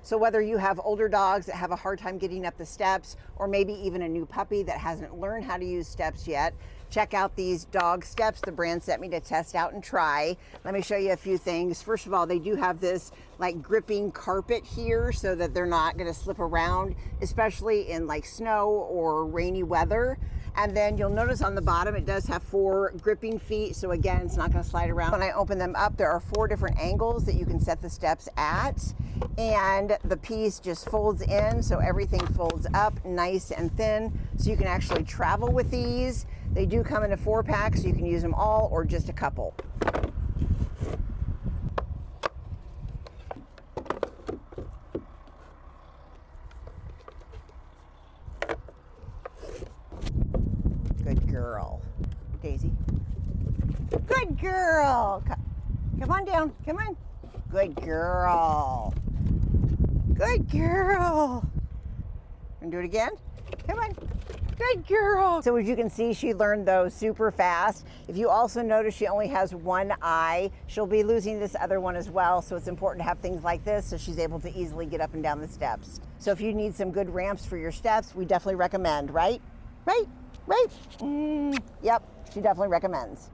So whether you have older dogs that have a hard time getting up the steps, or maybe even a new puppy that hasn't learned how to use steps yet, check out these dog steps the brand sent me to test out and try. Let me show you a few things. First of all, they do have this like gripping carpet here so that they're not going to slip around, especially in like snow or rainy weather. And then you'll notice on the bottom, it does have 4 gripping feet. So again, it's not going to slide around. When I open them up, there are 4 different angles that you can set the steps at. And the piece just folds in, so everything folds up nice and thin. So you can actually travel with these. They do come in a 4-pack, so you can use them all or just a couple. Good girl. Daisy. Good girl. Come on down. Come on. Good girl. Good girl. And do it again. Come on. Good girl. So as you can see, she learned those super fast. If you also notice she only has one eye, she'll be losing this other one as well. So it's important to have things like this so she's able to easily get up and down the steps. So if you need some good ramps for your steps, we definitely recommend, right? Right? Right? Yep, she definitely recommends.